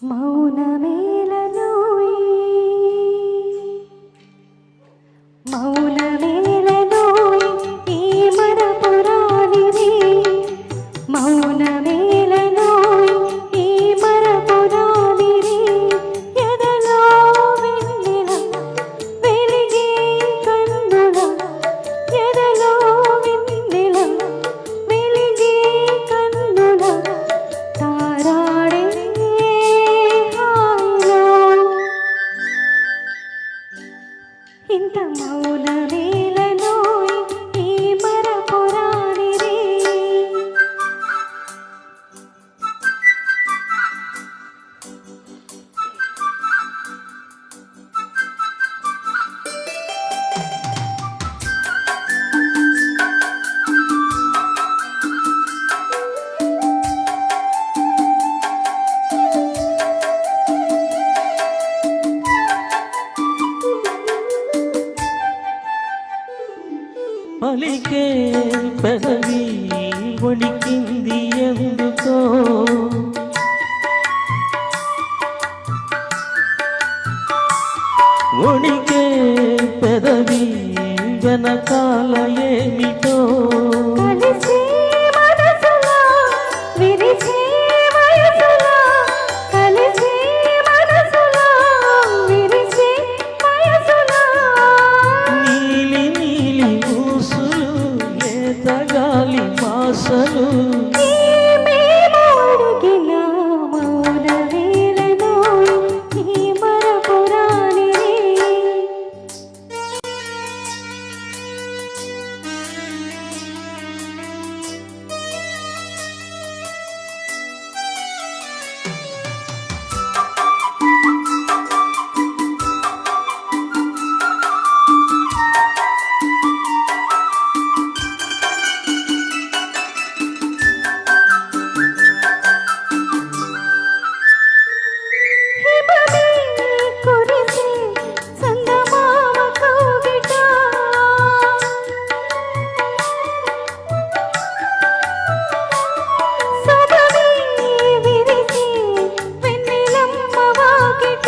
మౌనమేలనోయి మౌనమేలనోయి ఈ మరపురానిది మౌనమేలనోయి ఈ మరపురానిది ఎదలో వెన్నెల వెలిగే కన్నుల ఎదలో వెన్నెల వెలిగే కన్నుల తారాడే ఇంత మౌనమేలనోయి ఈ మరపురానిది పలికే పెదవి వణికింది ఎందుకో వణికే పెదవి వెనకాల ఏమిటో కలిసే మనసులా విరిసే వయసులా కలిసే మనసులా విరిసే వయసులా నీలి నీలి ఊసులు లేతగాలి మాసలు మేము అడిగిన మౌనమేలనోయి ఈ మరపురానిది హిమమే కురిసే చందమామ కౌగిట సొబగే విరిసే వెన్నెలమ్మ వాకిట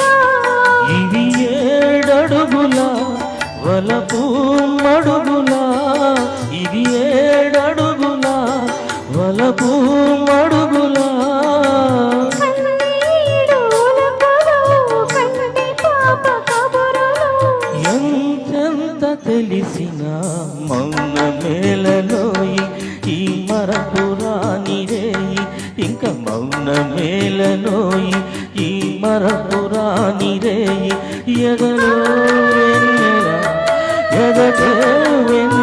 ఇవి ఏడడుగుల వలపు మడుగుల ఇది ఏడడుగుల వలపు మడుగుల కన్నీడోలకలో కన్నె పాప కబురలో ఎంతెంత తెలిసిన మౌనమేలనోయి ఈ మరపురానిరేయి ఇంక మౌనమేలనోయి ఈ మరపురానిరేయి ఎదలో వెన్నెల ఎదటే వెన్నెల